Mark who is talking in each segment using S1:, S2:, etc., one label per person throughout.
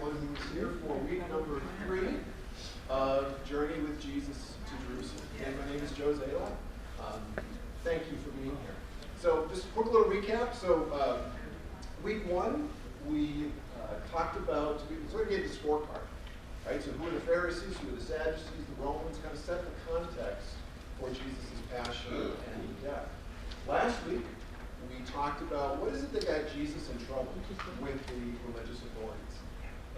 S1: everyone who's here for week number 3 of Journey with Jesus to Jerusalem. And my name is Zalot. Thank you for being here. So just a quick little recap. So week 1, we talked about, we sort of gave the scorecard, right? So who are the Pharisees, who are the Sadducees, the Romans, kind of set the context for Jesus' passion and death. Last week, we talked about what is it that got Jesus in trouble with the religious authorities,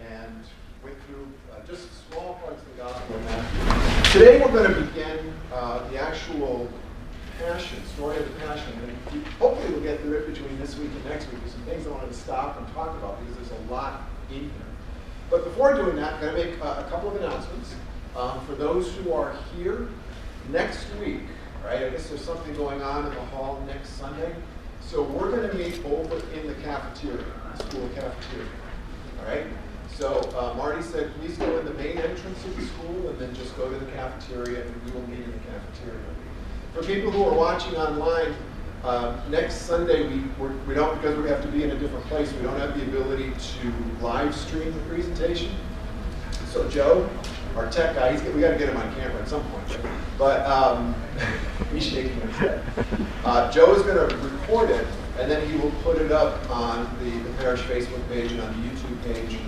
S1: and went through just small parts of the gospel of Matthew. Today we're going to begin the actual passion, story of the passion, and hopefully we'll get through it between this week and next week. There's some things I wanted to stop and talk about because there's a lot in here. But before doing that, I'm going to make a couple of announcements. For those who are here next week, right, I guess there's something going on in the hall next Sunday. So we're going to meet over in the cafeteria, the school cafeteria, all right? So Marty said, please go in the main entrance of the school and then just go to the cafeteria and we will meet in the cafeteria. For people who are watching online, next Sunday we don't, because we have to be in a different place, we don't have the ability to live stream the presentation. So Joe, our tech guy, we got to get him on camera at some point. But he's shaking his head. Joe is going to record it, and then he will put it up on the parish Facebook page and on the YouTube page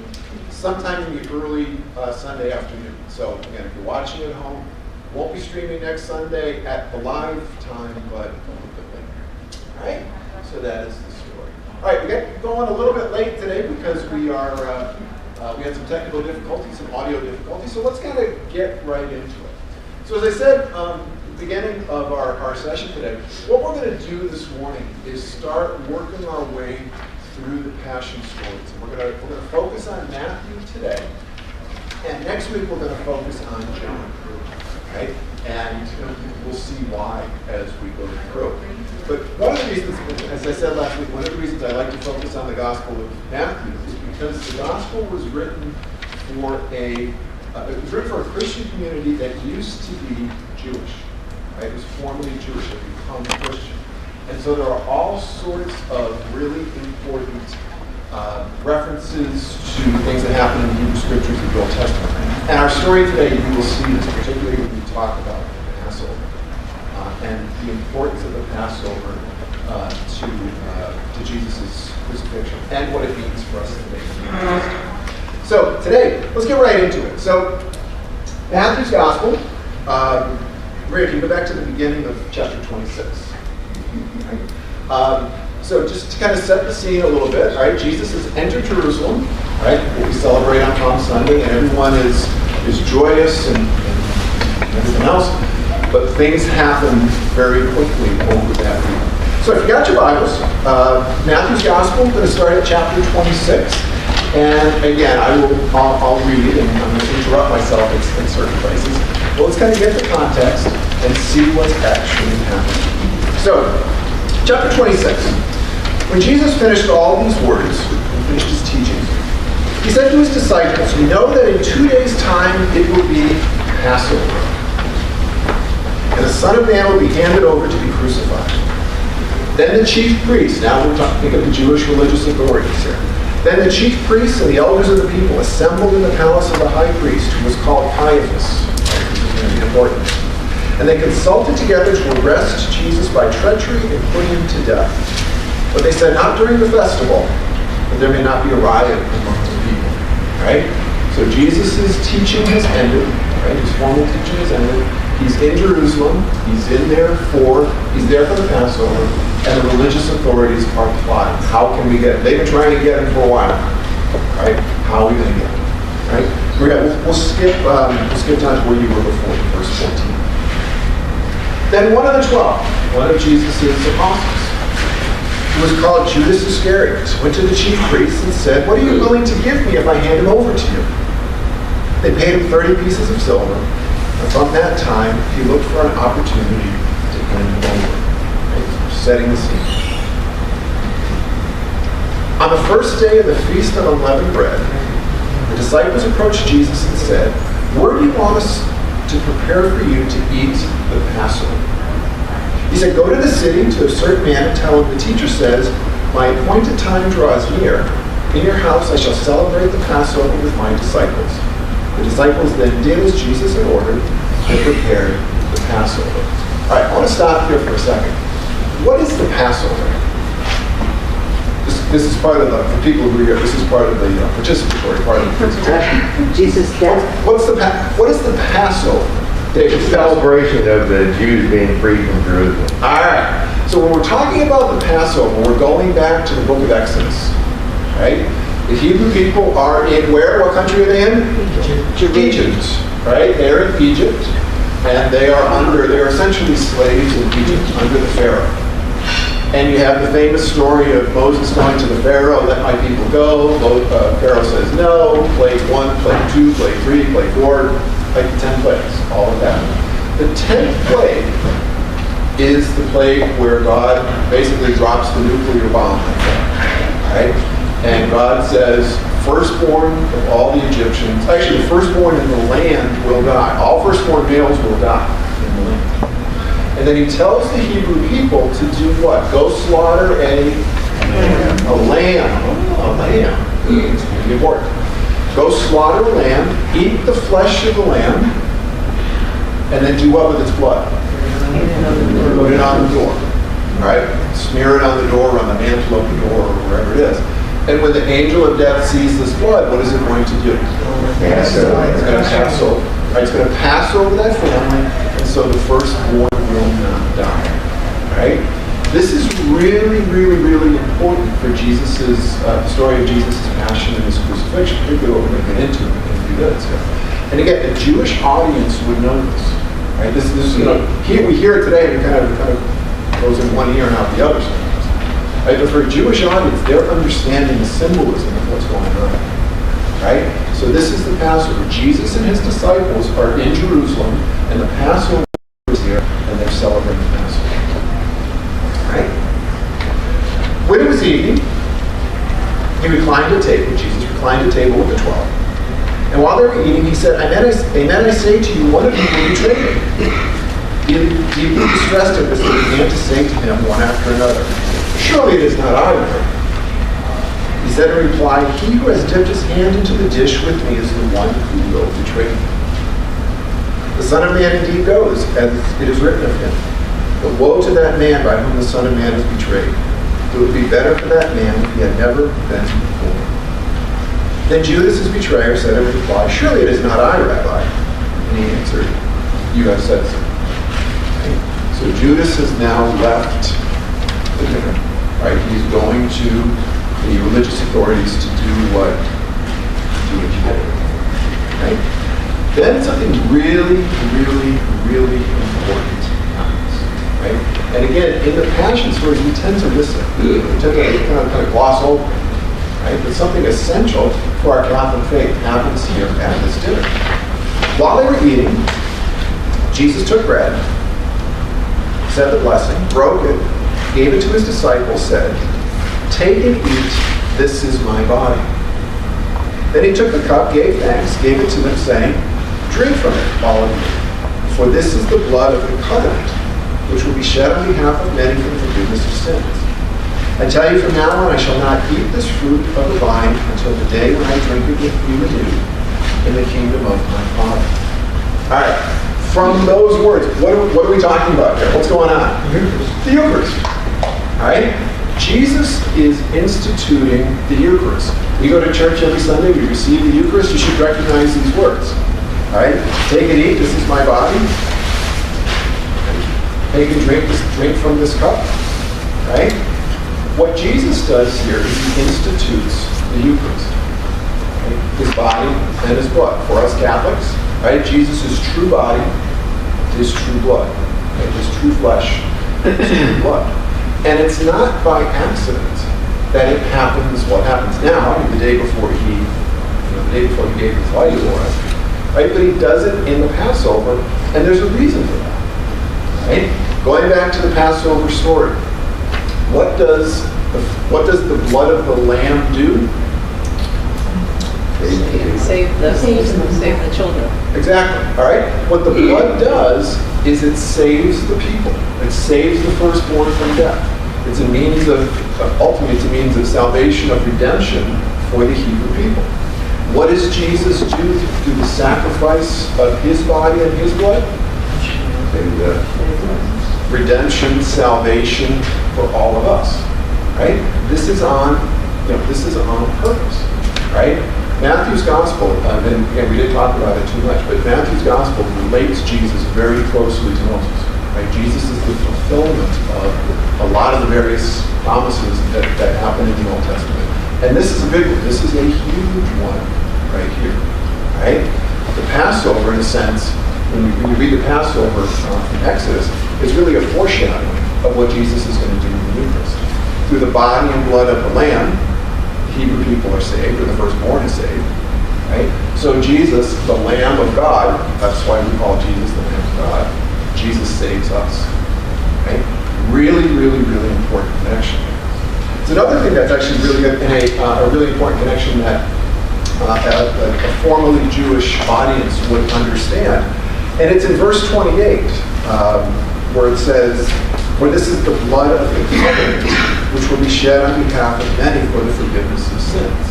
S1: sometime in the early Sunday afternoon. So again, if you're watching at home, won't be streaming next Sunday at the live time, but a little bit later. All right? So that is the story. All right, we got going a little bit late today because we had some technical difficulties, some audio difficulties, so let's kind of get right into it. So as I said, beginning of our session today, what we're going to do this morning is start working our way through the Passion stories. We're going to focus on Matthew today, and next week we're going to focus on John, right? And we'll see why as we go through. But one of the reasons, as I said last week, one of the reasons I like to focus on the Gospel of Matthew is because the Gospel was written for a Christian community that used to be Jewish. Right? It was formerly Jewish, it became Christian. And so there are all sorts of really important references to things that happen in the Hebrew Scriptures of the Old Testament. And our story today, you will see this, particularly when we talk about Passover and the importance of the Passover to Jesus' crucifixion and what it means for us today. So today, let's get right into it. So Matthew's Gospel, Ray, if you go back to the beginning of chapter 26. So just to kind of set the scene a little bit, right? Jesus has entered Jerusalem, right? What we celebrate on Palm Sunday, and everyone is joyous and everything else. But things happen very quickly over that week. So if you got your Bibles, Matthew's Gospel, we're going to start at chapter 26. And again, I'll read it, and I'm going to interrupt myself in certain places. Well, let's kind of get the context and see what's actually happening. So, chapter 26. When Jesus finished all these words, and finished his teaching, he said to his disciples, "We know that in 2 days' time it will be Passover, and the Son of Man will be handed over to be crucified." Then the chief priests, now we're talking of the Jewish religious authorities here. Then the chief priests and the elders of the people assembled in the palace of the high priest, who was called Caiaphas. This is going to be important. And they consulted together to arrest Jesus by treachery and put him to death. But they said, not during the festival, that there may not be a riot among the people. Right? So Jesus' teaching has ended. Right? His formal teaching has ended. He's in Jerusalem. He's there for the Passover. And the religious authorities are plotting. How can we get him? They've been trying to get him for a while. Right? How are we going to get him? Right? We'll skip down to where you were before, verse 14. Then one of the 12, one of Jesus' apostles, who was called Judas Iscariot, went to the chief priests and said, "What are you willing to give me if I hand him over to you?" They paid him 30 pieces of silver, and from that time he looked for an opportunity to hand him over. Right? Setting the scene. On the first day of the Feast of Unleavened Bread, the disciples approached Jesus and said, "Where do you want us to prepare for you to eat the Passover?" He said, "Go to the city to a certain man and tell him, the teacher says, my appointed time draws near, In your house I shall celebrate the Passover with my disciples. The disciples then did as Jesus had ordered and prepared the Passover. All right, I want to stop here for a second. What is the Passover? This is part of the, for people who are here, this is part of the participatory part of the presentation.
S2: Jesus' death.
S1: What is the Passover?
S3: It's a celebration of the Jews being free from Jerusalem.
S1: All right. So when we're talking about the Passover, we're going back to the book of Exodus, right? The Hebrew people are in where? What country are they in? Egypt, right? They're in Egypt, and they're essentially slaves in Egypt under the Pharaoh. And you have the famous story of Moses going to the Pharaoh, let my people go. Pharaoh says no, plague 1, plague 2, plague 3, plague 4, like the 10 plagues, all of that. The 10th plague is the plague where God basically drops the nuclear bomb, right? And God says, firstborn of all the Egyptians, actually the firstborn in the land will die. All firstborn males will die in the land. And then he tells the Hebrew people to do what? Go slaughter a lamb. It's really important. Go slaughter a lamb, eat the flesh of the lamb, and then do what with its blood? Put it on the door. Right? Smear it on the door, on the mantle of the door, or wherever it is. And when the angel of death sees this blood, what is it going to do? It's going to pass over. Right? It's going to pass over that family, and so the firstborn will not die. Right? This is really, really, really important for Jesus' story of Jesus' passion and his crucifixion, particularly what we're going to get into in a few minutes here. And again, the Jewish audience would know this. Right? This here we hear it today, and it kind of goes in one ear and out the other sometimes. Right? But for a Jewish audience, they're understanding the symbolism of what's going on. Right? So this is the Passover. Jesus and his disciples are in Jerusalem, and the Passover is here, and they're celebrating the Passover. Right? When it was evening, he reclined at table. Jesus reclined at table with the 12. And while they were eating, he said, Amen, I say to you, one of you will betray me. Deeply distressed at this, they began to say to him one after another, surely it is not I, Lord. He said in reply, he who has dipped his hand into the dish with me is the one who will betray me. The Son of Man indeed goes, as it is written of him. But woe to that man by whom the Son of Man is betrayed. It would be better for that man if he had never been born. Then Judas, his betrayer, said in reply, surely it is not I, Rabbi. And he answered, you have said so. Right? So Judas has now left the dinner. Right? He's going to the religious authorities to do what he did. Right? Then something really, really, really important happens. Right? And again, in the Passion stories, we tend to miss it. We tend to kind of gloss over it. Right? But something essential for our Catholic faith happens here at this dinner. While they were eating, Jesus took bread, said the blessing, broke it, gave it to his disciples, said, take and eat, this is my body. Then he took the cup, gave thanks, gave it to them, saying, drink from it, all of you, for this is the blood of the covenant, which will be shed on behalf of many for the forgiveness of sins. I tell you from now on, I shall not eat this fruit of the vine until the day when I drink it with you anew in the kingdom of my Father. All right, from those words, what are we talking about here? What's going on? The Eucharist. All right? Jesus is instituting the Eucharist. We go to church every Sunday, we receive the Eucharist, you should recognize these words. All right? Take and eat, this is my body. Take and drink from this cup. Right? What Jesus does here is he institutes the Eucharist. Right? His body and his blood. For us Catholics, right? Jesus' true body, his true blood. Right? His true flesh, his true blood. And it's not by accident that it happens what happens now, the day before he gave his life for us. Right? But he does it in the Passover, and there's a reason for that. Right? Going back to the Passover story, what does the blood of the lamb do?
S4: Save the children.
S1: Exactly. All right. What the blood does is it saves the people. It saves the firstborn from death. It's a means of ultimately it's a means of salvation, of redemption for the Hebrew people. What does Jesus do through the sacrifice of his body and his blood? Redemption, salvation for all of us, right? This is on purpose, right? Matthew's gospel, and again, we didn't talk about it too much, but Matthew's gospel relates Jesus very closely to Moses, right? Jesus is the fulfillment of a lot of the various promises that happen in the Old Testament. And this is a big one. This is a huge one right here, right? The Passover, in a sense, when you read the Passover from Exodus, is really a foreshadowing of what Jesus is going to do in the Eucharist. Through the body and blood of the Lamb, Hebrew people are saved, or the firstborn is saved, right? So Jesus, the Lamb of God, that's why we call Jesus the Lamb of God. Jesus saves us, right? Really, really, really important connection. It's another thing that's actually really a really important connection that a formerly Jewish audience would understand. And it's in verse 28, where it says, "For this is the blood of the covenant, which will be shed on behalf of many for the forgiveness of sins."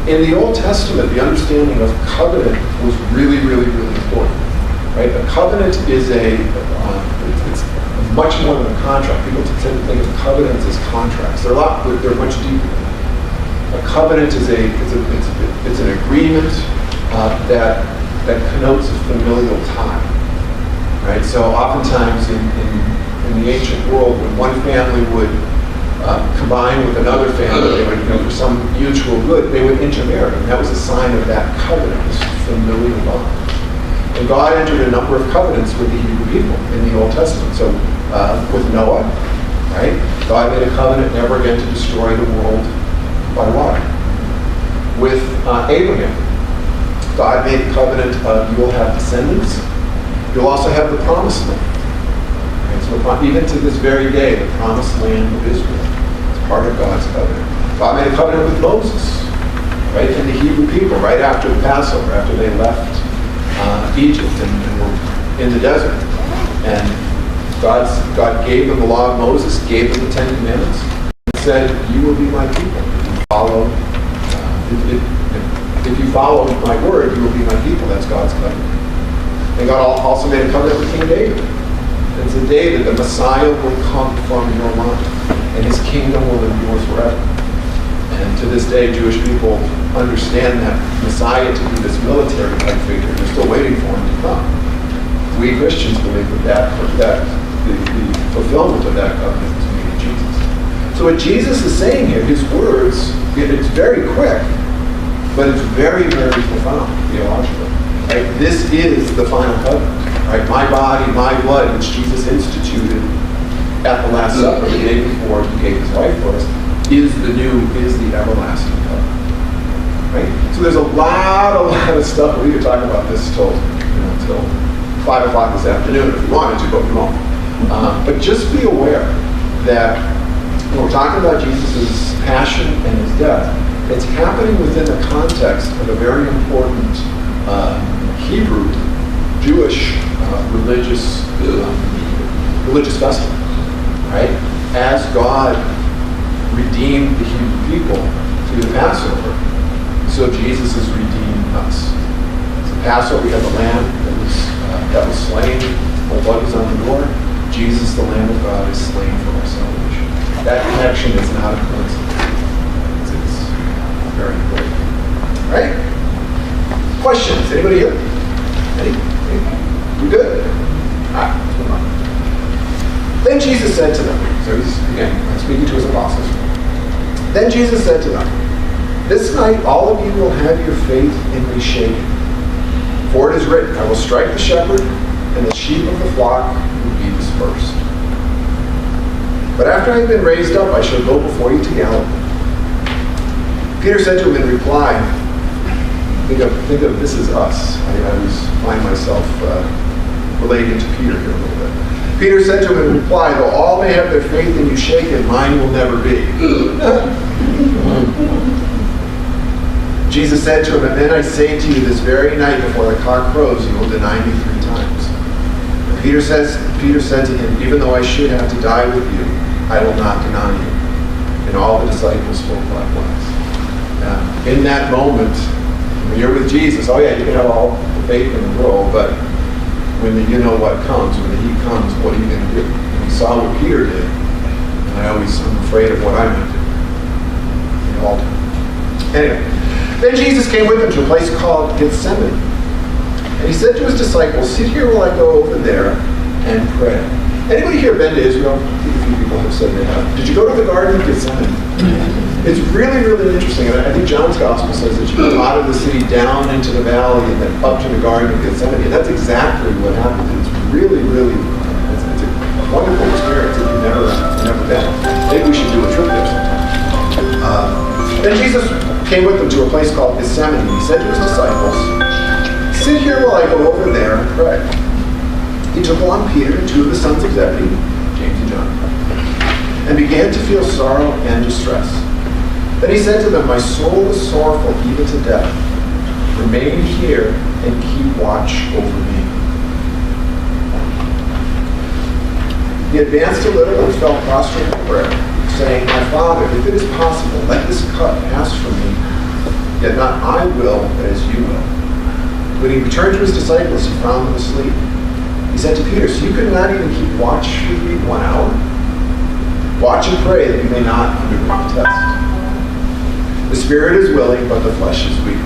S1: In the Old Testament, the understanding of covenant was really, really, really important. Right? A covenant is it's much more than a contract. People tend to think of covenants as contracts. They're much deeper than that. A covenant is it's an agreement that connotes a familial tie. Right? So oftentimes in the ancient world, when one family would combine with another family, they would, for some mutual good, they would intermarry. And that was a sign of that covenant, this familial bond. And God entered a number of covenants with the Hebrew people in the Old Testament. So with Noah, right? God made a covenant never again to destroy the world by water. With Abraham, God made a covenant of you'll have descendants. You'll also have the promised land. Right? So even to this very day, the promised land of Israel is part of God's covenant. God made a covenant with Moses, right? And the Hebrew people, right after the Passover, after they left Egypt and were in the desert. And God gave them the law of Moses, gave them the Ten Commandments, and said, "You will be my people. If you follow my word, you will be my people." That's God's covenant. And God also made a covenant with King David. And said, "David, the Messiah will come from your line, and his kingdom will endure forever." And to this day, Jewish people understand that Messiah to be this military-type figure. They're still waiting for him to come. We Christians believe that the fulfillment of that covenant is made in Jesus. So what Jesus is saying here, his words, it's very quick, but it's very, very profound theologically. Right? This is the final covenant. Right? My body, my blood, which Jesus instituted at the Last Supper, the day before he gave his life for us, is the everlasting covenant. Right? So there's a lot of stuff. We could talk about this till 5 o'clock this afternoon if you wanted to, but we won't. But just be aware that when we're talking about Jesus' passion and his death, it's happening within the context of a very important Hebrew, Jewish religious festival. Right? As God redeemed the Hebrew people through the Passover, so Jesus is redeeming us. So Passover, we have a lamb that was slain, the blood was on the door. Jesus, the Lamb of God, is slain for our salvation. That connection is not a coincidence. It's very important. All right? Questions? Anybody here? Any? We good? All right, let's move on. Then Jesus said to them, so he's, again, speaking to his apostles. Then Jesus said to them, "This night all of you will have your faith in me shaken. For it is written, I will strike the shepherd, and the sheep of the flock will be dispersed. But after I have been raised up, I shall go before you to Galilee." Peter said to him in reply, think of this as us. I always find myself relating to Peter here a little bit. Peter said to him in reply, "Though all may have their faith in you shaken, mine will never be." Jesus said to him, "And then I say to you, this very night before the cock crows, you will deny me 3 times. And Peter said to him, "Even though I should have to die with you, I will not deny you." And all the disciples spoke likewise. In that moment, when you're with Jesus, oh yeah, you can have all the faith in the world, but when you know what comes, when the heat comes, what are you going to do? And we saw what Peter did, and I'm afraid of what I might do. We all do. Anyway, then Jesus came with them to a place called Gethsemane, and he said to his disciples, sit here while I go over there and pray. Anybody here been to Israel? I think a few people have said they have. Did you go to the Garden of Gethsemane? It's really, really interesting. And I think John's Gospel says that you go out of the city down into the valley and then up to the Garden of Gethsemane. And that's exactly what happened. It's really, really, it's a wonderful experience if you've never been. Maybe we should do a trip there sometime. Then Jesus came with them to a place called Gethsemane. He said to his disciples, sit here while I go over there and pray. He took along Peter and two of the sons of Zebedee, James and John, and began to feel sorrow and distress. Then he said to them, my soul is sorrowful even to death. Remain here and keep watch over me. He advanced a little and fell prostrate in prayer, saying, my Father, if it is possible, let this cup pass from me. Yet not I will, but as you will. When he returned to his disciples, he found them asleep. He said to Peter, so you could not even keep watch with me 1 hour? Watch and pray that you may not undergo the test. The spirit is willing, but the flesh is weak.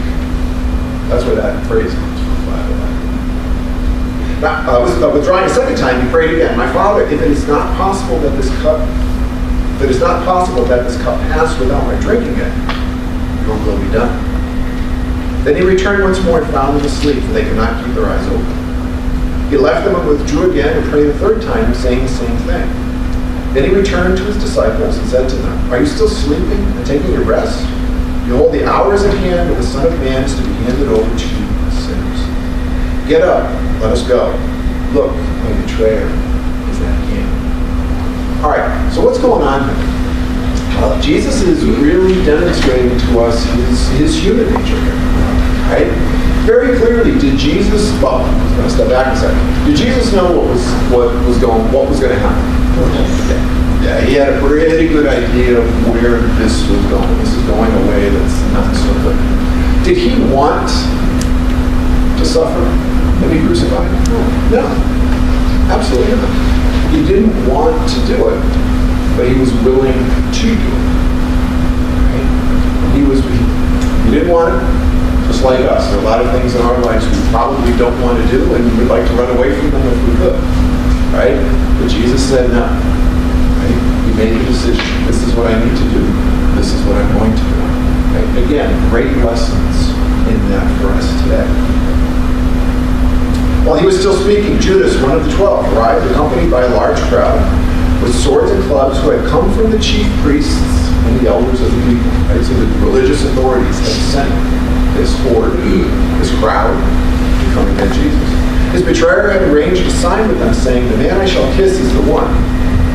S1: That's where that phrase comes from, by the way. Now, withdrawing a second time, he prayed again, my Father, if it is not possible that this cup pass without my drinking it, your will be done. Then he returned once more and found them asleep, for they could not keep their eyes open. He left them and withdrew again and prayed a third time, saying the same thing. Then he returned to his disciples and said to them, are you still sleeping and taking your rest? Behold, the hour is at hand when the Son of Man is to be handed over to you as sinners. Get up, let us go. Look, my betrayer is at hand. All right, so what's going on here? Jesus is really demonstrating to us his human nature here. Right? Very clearly, did Jesus, well, I'm going to step back a second. Did Jesus know what was going to happen? Yeah, he had a pretty good idea of where this was going. This is going a way that's not so good. Did he want to suffer and be crucified? No, absolutely not. He didn't want to do it, but he was willing to do it. Right? He didn't want it. Just like us, there are a lot of things in our lives we probably don't want to do, and we'd like to run away from them if we could, right? But Jesus said no. Right? He made a decision. This is what I need to do. This is what I'm going to do. Right? Again, great lessons in that for us today. While he was still speaking, Judas, one of the 12, arrived accompanied by a large crowd with swords and clubs who had come from the chief priests and the elders of the people. Right? So the religious authorities had sent this horde, this crowd, to come against Jesus. His betrayer had arranged a sign with them saying, the man I shall kiss is the one.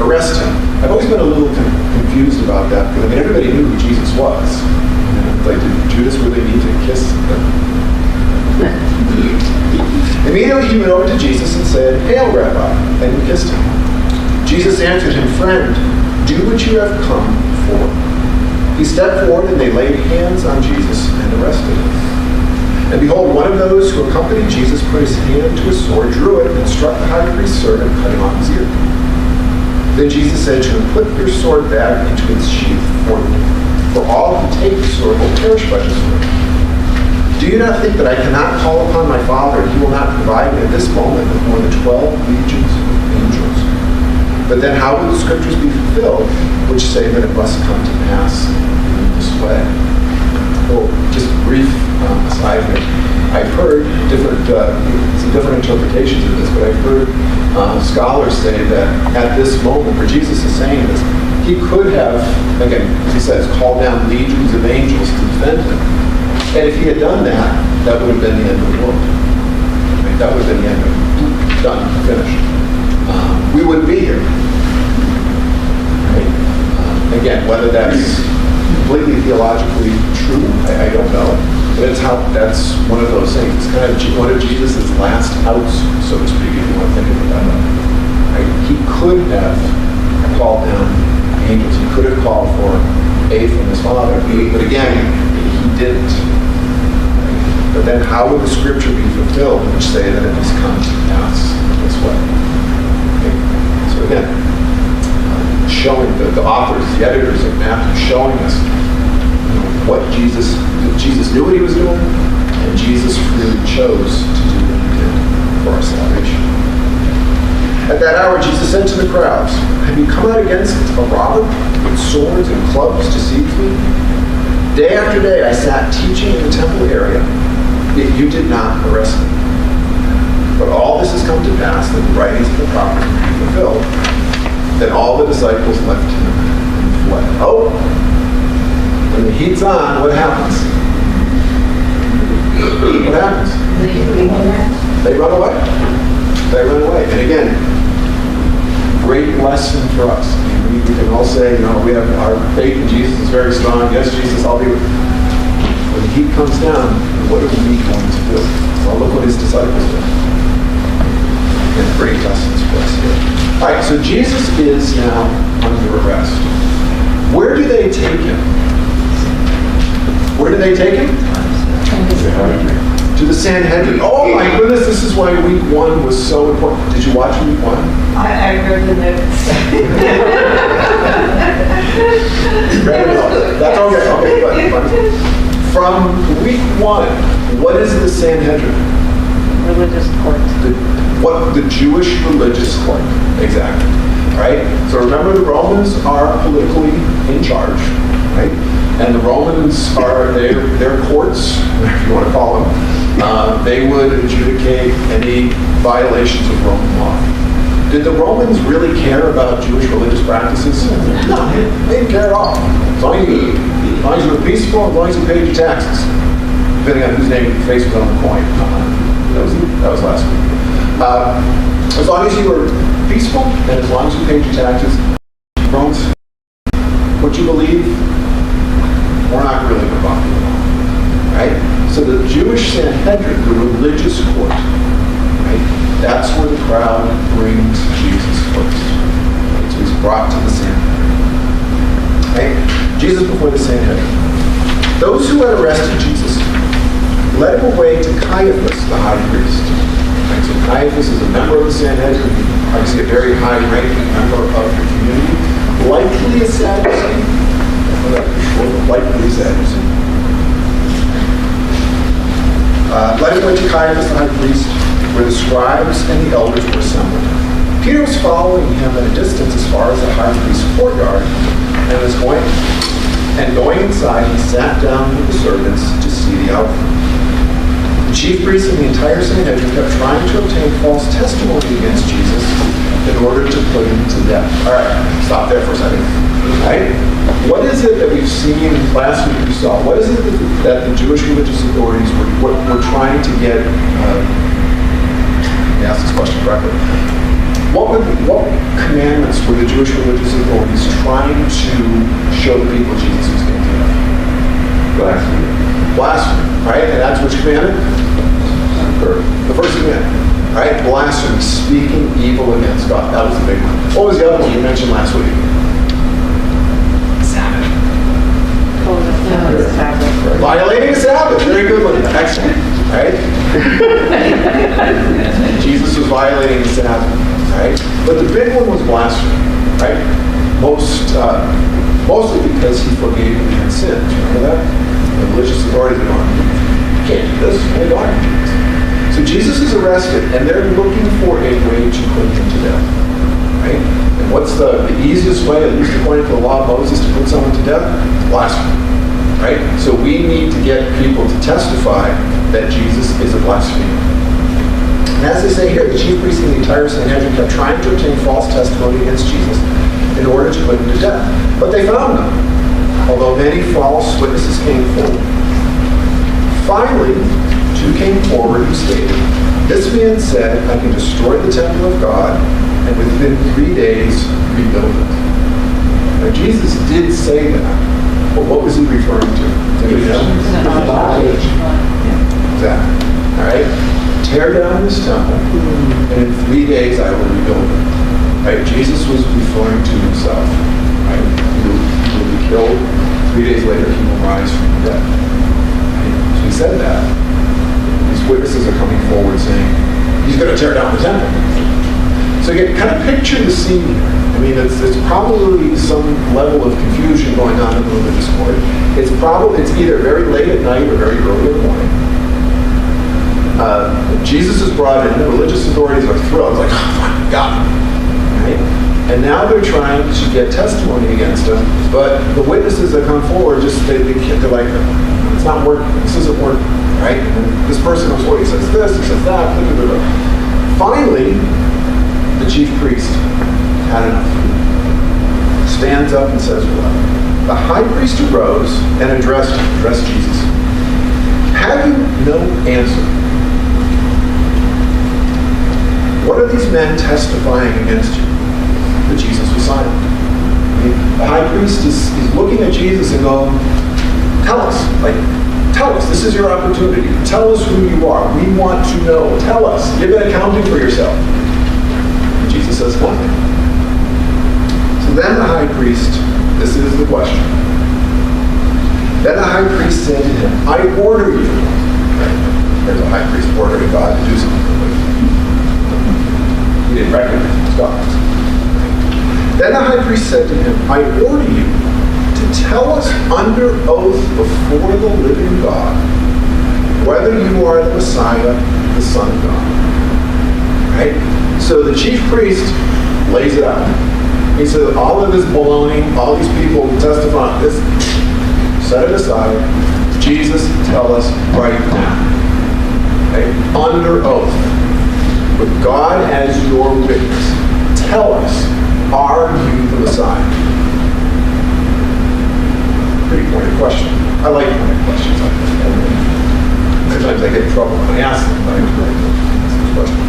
S1: Arrest him. I've always been a little confused about that, because everybody knew who Jesus was. Like, did Judas really need to kiss him? Immediately he went over to Jesus and said, Hail, Rabbi, and he kissed him. Jesus answered him, Friend, do what you have come for. He stepped forward and they laid hands on Jesus and arrested him. And behold, one of those who accompanied Jesus put his hand to his sword, drew it, and struck the high priest's servant, cutting off his ear. Then Jesus said to him, Put your sword back into its sheath, for all who take the sword will perish by the sword. Do you not think that I cannot call upon my Father, and he will not provide me at this moment with more than 12 legions of angels? But then how will the scriptures be fulfilled, which say that it must come to pass in this way? Oh, just a brief aside here. I've heard some different interpretations of this, but I've heard scholars say that at this moment where Jesus is saying this, he could have, again, as he says, called down legions of angels to defend him. And if he had done that, that would have been the end of the world. Right? That would have been the end of it. Done, finished. We wouldn't be here. Right? Again, whether that's completely theologically true, I don't know. But that's one of those things. It's kind of one of Jesus' last outs, so to speak, if you want to think about it. Right? He could have called down angels. He could have called for aid from his Father. But again, he didn't. But then how would the scripture be fulfilled which say that it must come to pass this way? Okay. So again, showing the authors, the editors of Matthew, showing us what Jesus knew what he was doing, and Jesus really chose to do what he did for our salvation. At that hour, Jesus said to the crowds, "Have you come out against a robber with swords and clubs to seize me? Day after day I sat teaching in the temple area, yet you did not arrest me. But all this has come to pass that the writings of the prophets will be fulfilled." Then all the disciples left him and fled. Oh, when the heat's on, what happens? What happens? They run away. They run away. And again, great lesson for us. I mean, we can all say, we have our faith in Jesus is very strong. Yes, Jesus, I'll be with you. When the heat comes down, what are we going to do? Well, look what his disciples did. And great lessons for us here. All right, so Jesus is now under arrest. Where do they take him? Where do they take him? To the Sanhedrin. Oh my goodness, this is why week 1 was so important. Did you watch week 1?
S4: I read the notes.
S1: That's okay. Okay, good. From week 1, what is the Sanhedrin?
S4: Religious court.
S1: The Jewish religious court. Exactly. Right? So remember, the Romans are politically in charge. Right? And the Romans are their courts, if you want to call them. They would adjudicate any violations of Roman law. Did the Romans really care about Jewish religious practices? No, they didn't care at all. As long as you were peaceful, as long as you paid your taxes, depending on whose face was on the coin. That was last week. As long as you were peaceful and as long as you paid your taxes, Romans, what you believe, we're not really going to bother you at all. Right? So the Jewish Sanhedrin, the religious court, right? That's where the crowd brings Jesus first. Right? So he's brought to the Sanhedrin. Right? Jesus before the Sanhedrin. Those who had arrested Jesus led him away to Caiaphas, the high priest. Right? So Caiaphas is a member of the Sanhedrin, obviously a very high-ranking member of the community, likely a Sadducee. Likely a Sadducee. Led him away to Caiaphas, the high priest, where the scribes and the elders were assembled. Peter was following him at a distance as far as the high priest's courtyard, and going inside, he sat down with the servants to see the outcome. The chief priests and the entire Sanhedrin kept trying to obtain false testimony against Jesus in order to put him to death. All right, stop there for a second. Right? What is it that we've seen last week? We saw. What is it that the Jewish religious authorities were trying to get? Ask this question correctly. What commandments were the Jewish religious authorities trying to show the people Jesus was guilty of? Blasphemy. Blasphemy, right? And that's which commandment? The first commandment, right? Blasphemy, speaking evil against God. That was the big one. What was the other one you mentioned last week? Sabbath.
S4: Sabbath.
S1: Violating the Sabbath. Very good one. Excellent. Right? Jesus was violating the Sabbath. Right? But the big one was blasphemy. Right? Mostly because he forgave man's sins. Remember that? The religious authorities were going, you can't do this. Why don't you do this? So Jesus is arrested, and they're looking for a way to put him to death. Right? And what's the easiest way, at least according to the law of Moses, to put someone to death? Blasphemy. Right? So we need to get people to testify that Jesus is a blasphemer. And as they say here, the chief priests and the entire Sanhedrin kept trying to obtain false testimony against Jesus in order to put him to death. But they found none, although many false witnesses came forward. Finally, 2 came forward who stated, "This man said, I can destroy the temple of God and within 3 days rebuild it." Now, Jesus did say that, but what was he referring to? Anybody know? Exactly. All right? Tear down this temple, and in 3 days I will rebuild it. Right? Jesus was referring to himself. Right? He will be killed, 3 days later, he will rise from the dead. Right? So he said that. These witnesses are coming forward saying, he's going to tear down the temple. So you kind of picture the scene here. I mean, it's probably some level of confusion going on in the religious court. It's either very late at night or very early in the morning. Jesus is brought in. The religious authorities are thrilled. It's like, oh, finally got him. Right? And now they're trying to get testimony against him, but the witnesses that come forward they're like, it's not working. This isn't working. Right? And this person comes forward. He says this. He says that. Blah, blah, blah, blah. Finally, the chief priest had enough. Stands up and says, well, the high priest arose and addressed Jesus. Have you no answer? What are these men testifying against you? That Jesus was silent. I mean, the high priest is looking at Jesus and going, tell us. Tell us. This is your opportunity. Tell us who you are. We want to know. Tell us. Give an accounting for yourself. And Jesus says nothing. So then the high priest, this is the question. Then the high priest said to him, I order you. There's a high priest ordering God to do something. He didn't recognize it as God. Then the high priest said to him, I order you to tell us under oath before the living God whether you are the Messiah, the Son of God. Right? So the chief priest lays it out. He says, all of this baloney, all these people testifying this, set it aside. Jesus, tell us right now. Okay? Under oath. With God as your witness. Tell us, are you the Messiah? Pretty pointed question. I like pointed questions like this. Sometimes I get in trouble when I ask them, but I ask this question.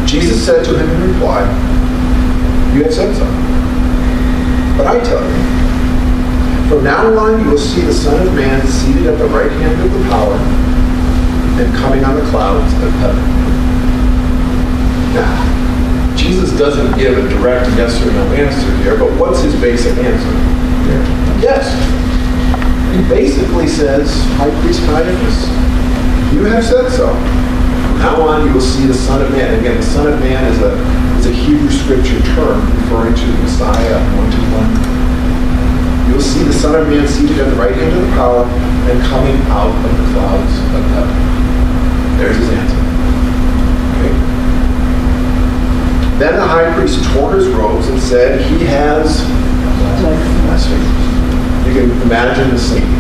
S1: Jesus said to him in reply, you have said so. But I tell you, from now on you will see the Son of Man seated at the right hand of the power and coming on the clouds of heaven. Now, Jesus doesn't give a direct yes or no answer here, but what's his basic answer here? Yes. He basically says, High Priest Caiaphas, you have said so. From now on you will see the Son of Man. Again, the Son of Man is a Hebrew scripture term referring to the Messiah, anointed one. You will see the Son of Man seated at the right hand of the power and coming out of the clouds of heaven. There's his answer. Okay. Then the high priest tore his robes and said, he has blasphemed. You can imagine the scene.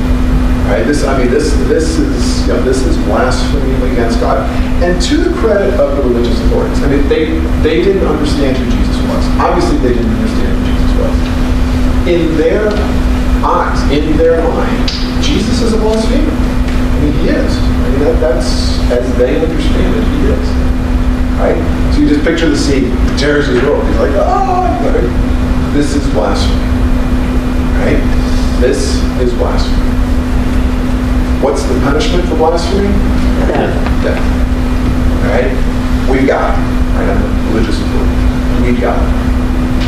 S1: Right? This is blasphemy against God. And to the credit of the religious authorities, I mean, they didn't understand who Jesus was. Obviously, they didn't understand who Jesus was. In their eyes, in their mind, Jesus is a blasphemer. I mean, he is. I mean, that's as they understand it, he is. Right? So you just picture the scene. He tears his robe. He's like, oh, this is blasphemy. Right? This is blasphemy. What's the punishment for blasphemy? Death. All right? We got him. Right? I'm a religious authority. We got him.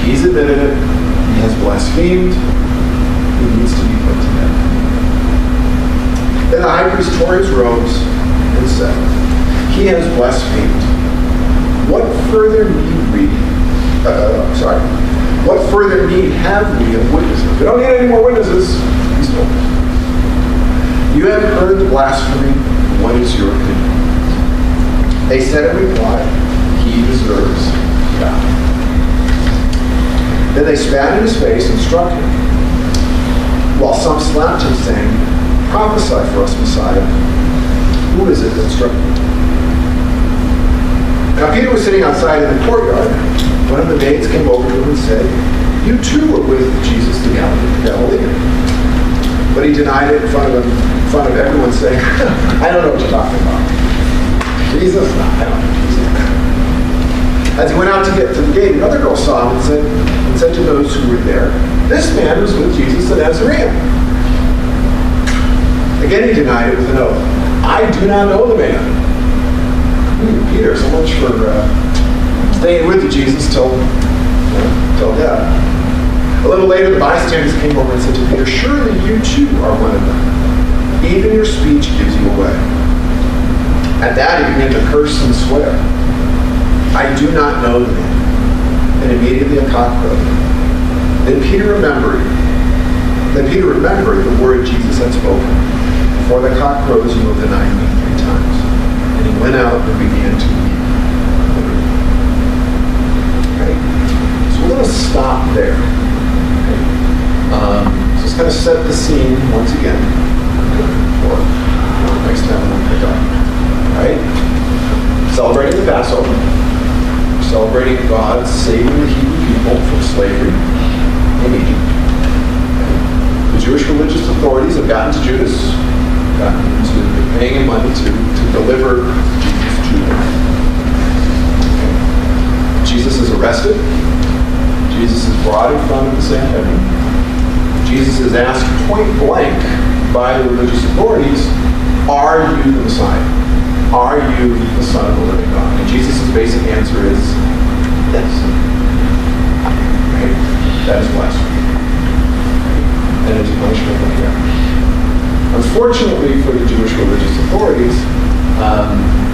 S1: He's admitted it. He has blasphemed. He needs to be put to death. Then the high priest tore his robes and said, he has blasphemed. What further what further need have we of witnesses? We don't need any more witnesses. He's told. You have heard the blasphemy. What is your opinion? They said in reply, he deserves to die. Then they spat in his face and struck him, while some slapped him, saying, prophesy for us, Messiah. Who is it that struck you? Now Peter was sitting outside in the courtyard. One of the maids came over to him and said, you too were with Jesus the Galilean. But he denied it in front of everyone, saying, I don't know what you're talking about. Jesus? No, I don't know Jesus. As he went out to get to the gate, another girl saw him and said to those who were there, this man was with Jesus the Nazarene. Again he denied it with an oath. I do not know the man. Peter, so much for staying with Jesus till death. A little little later, the bystanders came over and said to Peter, surely you too are one of them. Even your speech gives you away. At that he began to curse and swear. I do not know the man. And immediately a cock crowed. Then Peter remembered the word Jesus had spoken. Before the cock crows, you will deny me 3 times. And he went out and began to weep. Okay? So we're going to stop there. Okay? So it's going to set the scene once again for next time we'll pick up. All right? Celebrating the Passover. Celebrating God saving the Hebrew people from slavery in Egypt. The Jewish religious authorities have gotten to Judas, gotten to paying him money to deliver Jesus to them. Okay. Jesus is arrested. Jesus is brought in front of the Sanhedrin. Jesus is asked point blank by the religious authorities, are you the Messiah? Are you the Son of the living God? And Jesus' basic answer is yes. Right? That is blasphemy. And it's a punishment from here. Unfortunately for the Jewish religious authorities,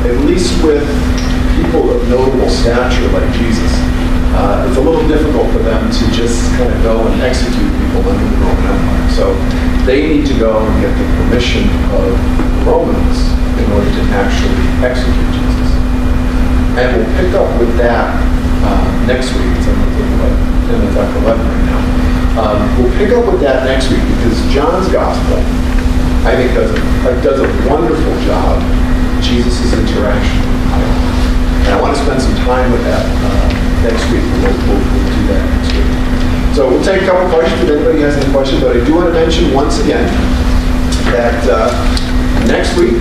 S1: at least with people of notable stature like Jesus, it's a little difficult for them to just kind of go and execute people under the Roman Empire. So they need to go and get the permission of the Romans in order to actually execute Jesus. And we'll pick up with that next week. It's in chapter 11 right now. We'll pick up with that next week because John's Gospel, I think, does a wonderful job of Jesus' interaction with Pilate. And I want to spend some time with that next week. We'll do that next week. So we'll take a couple questions if anybody has any questions. But I do want to mention once again that next week,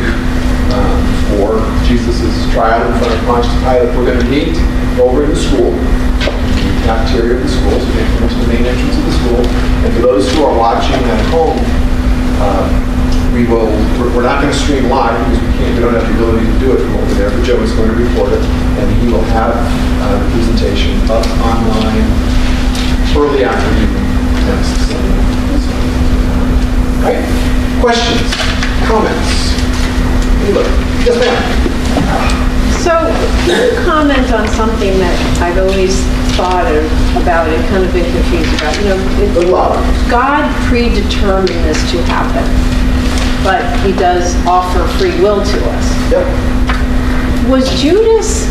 S1: for Jesus' trial in front of Pontius Pilate, we're going to meet over in the school, in the cafeteria of the school, so you can come to the main entrance of the school. And for those who are watching at home, we're not going to stream live because we don't have the ability to do it from over there, but Joe is going to record it, and he will have the presentation up online early afternoon next Sunday. Right? Questions? Comments? Yes, ma'am.
S4: So, can you comment on something that I've always thought about and kind of been confused about? You know, God predetermined this to happen, but he does offer free will to us.
S1: Yep.
S4: Was Judas,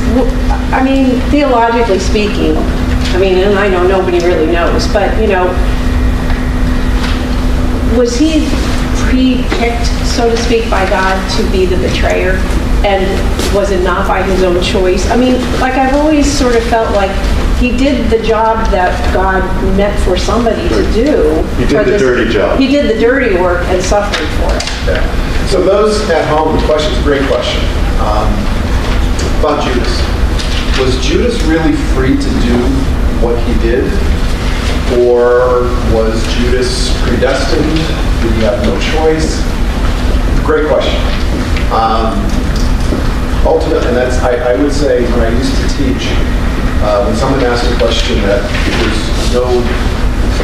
S4: I mean, theologically speaking, I mean, and I know nobody really knows, but, you know, was he pre-picked, so to speak, by God to be the betrayer? And was it not by his own choice? I mean, like, I've always sort of felt like he did the job that God meant for somebody to do.
S3: He did the dirty job.
S4: He did the dirty work and suffered for it.
S1: Yeah. So those at home, the question's a great question. About Judas. Was Judas really free to do what he did? Or was Judas predestined? Did he have no choice? Great question. Ultimately, and that's, I would say, when I used to teach, when someone asked a question that there's no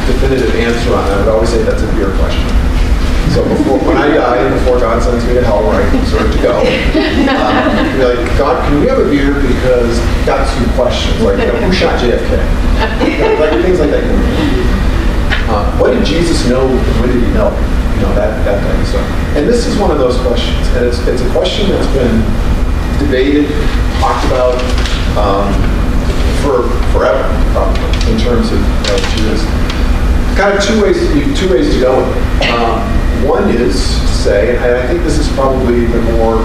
S1: definitive answer on, I would always say that's a beer question. So when I die and before God sends me to hell, where I deserve to go, I'd be like, God, can we have a beer because I've got some questions, like, you know, who shot JFK? Like things like that. What did Jesus know? When did he know? You know, that type of stuff. And this is one of those questions, and it's a question that's been debated, talked about for forever, probably, in terms of Judas. Kind of two ways to go with it. One is to say, and I think this is probably the more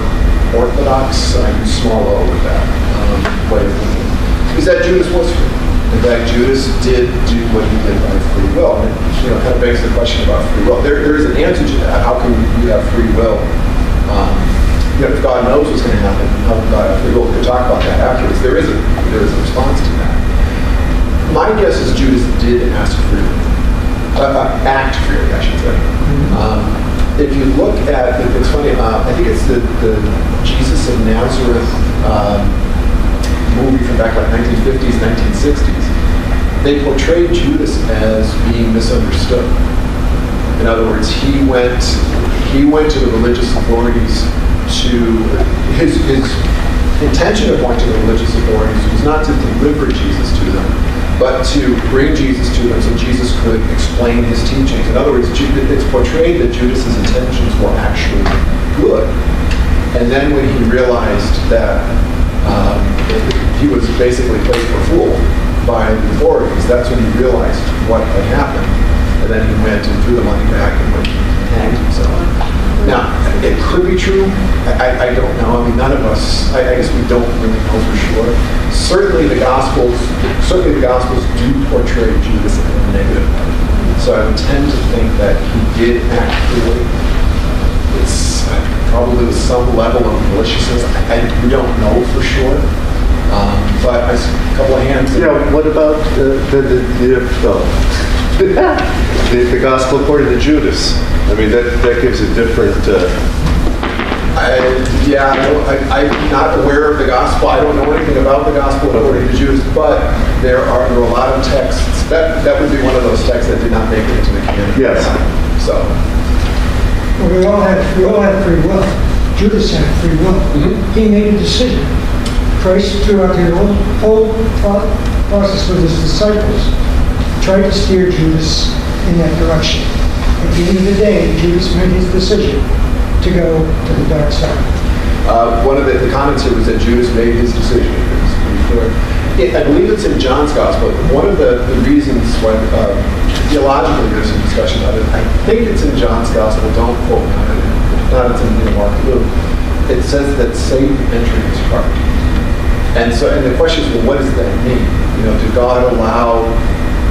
S1: orthodox, I use small o with that way of thinking, is that Judas was free. In fact, Judas did do what he did by free will. And it, you know, kind of begs the question about free will. There is an answer to that. How can you have free will? You know, if God knows what's going to happen, how can God have free will? We can talk about that afterwards. There is a response to that. My guess is Judas did ask freely. Act freely, I should say. If you look at, it's funny, I think it's the Jesus of Nazareth movie from back like 1950s, 1960s. they portrayed Judas as being misunderstood. In other words, he went to the religious authorities to his intention of going to the religious authorities was not to deliver Jesus to them, but to bring Jesus to them so Jesus could explain his teachings. In other words, it's portrayed that Judas's intentions were actually good. And then when he realized that he was basically played for a fool by the authorities, that's when he realized what had happened. And then he went and threw the money back and went and hanged himself. Now, it could be true. I don't know. I mean, none of us, I guess we don't really know for sure. Certainly the Gospels do portray Judas in a negative way. So I would tend to think that he did act freely. It's probably with some level of maliciousness. We don't know for sure. But a couple of hands.
S2: What about the Gospel according to Judas? I mean, that gives a different...
S1: I'm not aware of the Gospel. I don't know anything about the Gospel according to Judas, but there are a lot of texts. That would be one of those texts that did not make it into the canon.
S2: Yes.
S1: So...
S5: Well, we all have free will. Judas had free will.
S1: Mm-hmm.
S5: He made a decision. Christ, throughout the whole process with his disciples, tried to steer Judas in that direction. At the end of the day, Judas made his decision to go to the dark side.
S1: One of the comments here was that Judas made his decision. It's pretty clear. I believe it's in John's Gospel. One of the reasons why theologically there's some discussion about it, I think it's in John's Gospel. Don't quote me on it. If not, it's in Mark Luke. It says that Satan entered his heart. And the question is, well, what does that mean? Did God allow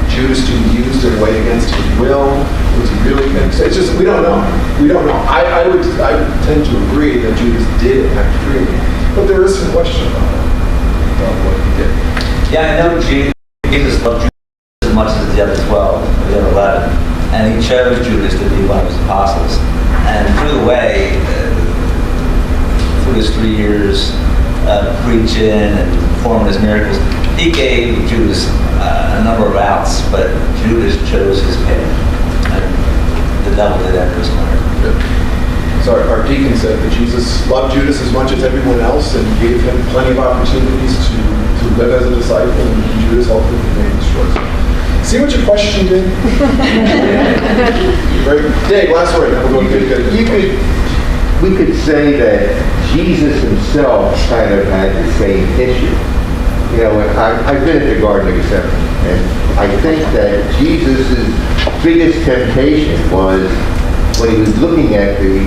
S1: Judas to be used in a way against his will? Was he really going to say? It's just, we don't know. We don't know. I would tend to agree that Judas did act freely. But there is some question about what he did.
S6: Yeah, I know Jesus loved Judas as much as the other 12, the other 11. And he chose Judas to be one of his apostles. And through the way, through his 3 years preaching and performing his miracles, he gave Judas a number of outs, but Judas chose his path. And the devil did enter his heart.
S1: So our deacon said that Jesus loved Judas as much as everyone else and gave him plenty of opportunities to live as a disciple, and Judas ultimately made his choice. See what your question did? Right. Dave, last word.
S3: We could say that Jesus himself kind of had the same issue. I've been at the Garden of Gethsemane, and I think that Jesus' biggest temptation was when he was looking at the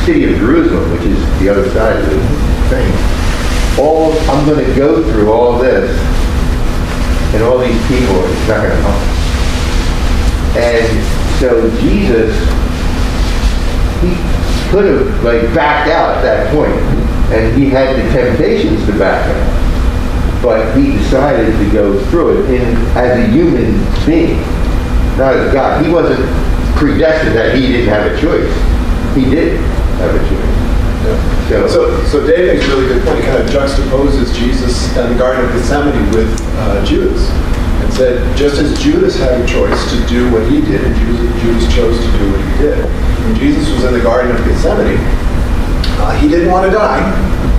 S3: city of Jerusalem, which is the other side of the thing. I'm going to go through all this, and all these people, it's not going to help. And so Jesus, he could have backed out at that point, and he had the temptations to back out. But he decided to go through it as a human being, not as God. He wasn't predestined that he didn't have a choice. He did have a choice.
S1: Yeah. So Dave makes a really good point. He kind of juxtaposes Jesus in the Garden of Gethsemane with Judas, and said just as Judas had a choice to do what he did, and Judas chose to do what he did. When Jesus was in the Garden of Gethsemane, he didn't want to die.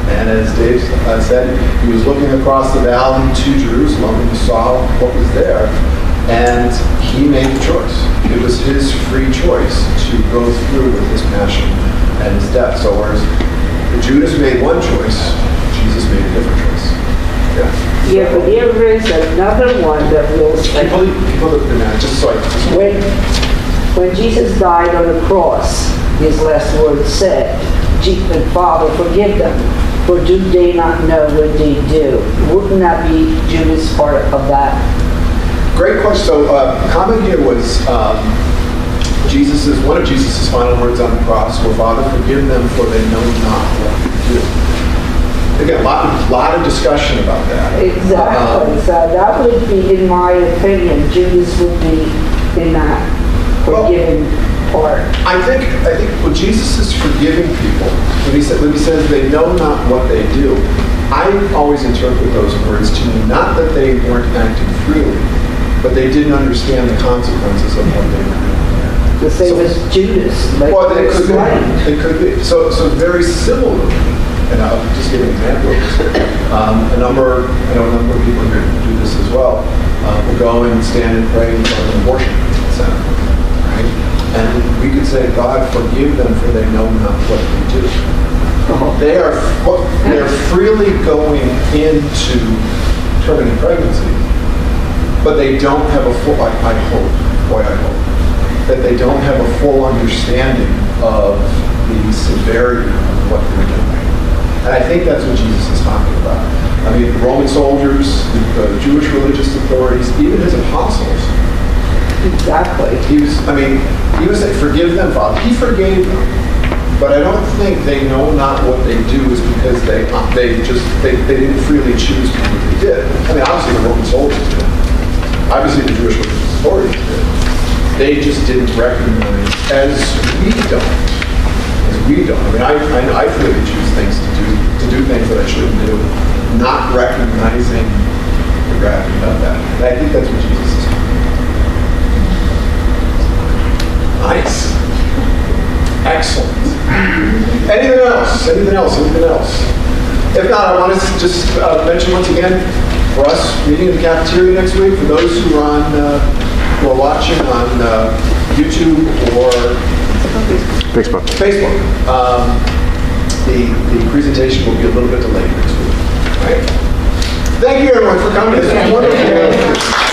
S1: And as Dave said, he was looking across the valley to Jerusalem, and he saw what was there, and he made the choice. It was his free choice to go through with his passion and his death. So whereas Judas made one choice, Jesus made a different choice.
S7: Yeah, but there is another one that will say,
S1: just so
S7: when Jesus died on the cross, his last words said, Father, forgive them, for do they not know what they do? Wouldn't that be Judas' part of that?
S1: Great question. So comment here was one of Jesus' final words on the cross were, Father, forgive them, for they know not what they do. Again, a lot of discussion about that.
S7: Exactly. So that would be, in my opinion, Judas would be in that forgiving part. I
S1: think when Jesus is forgiving people, when he says they know not what they do, I always interpret those words to mean not that they weren't acting freely, but they didn't understand the consequences of what they were doing.
S7: The same as Judas, like
S1: Well, they could
S7: explained.
S1: be. It could be. So very similarly, and I'll just give an example of this. I know a number of people here do this as well, will go and stand and pray in front of an abortion center, right? And we could say, God, forgive them for they know not what they do. They're freely going into terminal pregnancy, but they don't have a full, I hope, that they don't have a full understanding of the severity of what they're doing. And I think that's what Jesus is talking about. I mean, the Roman soldiers, the Jewish religious authorities, even his apostles.
S7: Exactly.
S1: He was saying, forgive them, Father. He forgave them. But I don't think they know not what they do is because they didn't freely choose to do what they did. I mean, obviously the Roman soldiers did. Obviously the Jewish religious authorities did. They just didn't recognize, as we don't. I mean, I freely choose things to do things that I shouldn't do, not recognizing the gravity of that. And I think that's what Jesus is talking about. Nice. Excellent. Anything else? If not, I want to just mention once again, for us, meeting in the cafeteria next week, for those who are watching on YouTube or
S2: Facebook.
S1: The presentation will be a little bit delayed next week. All right? Thank you, everyone, for coming. This was wonderful.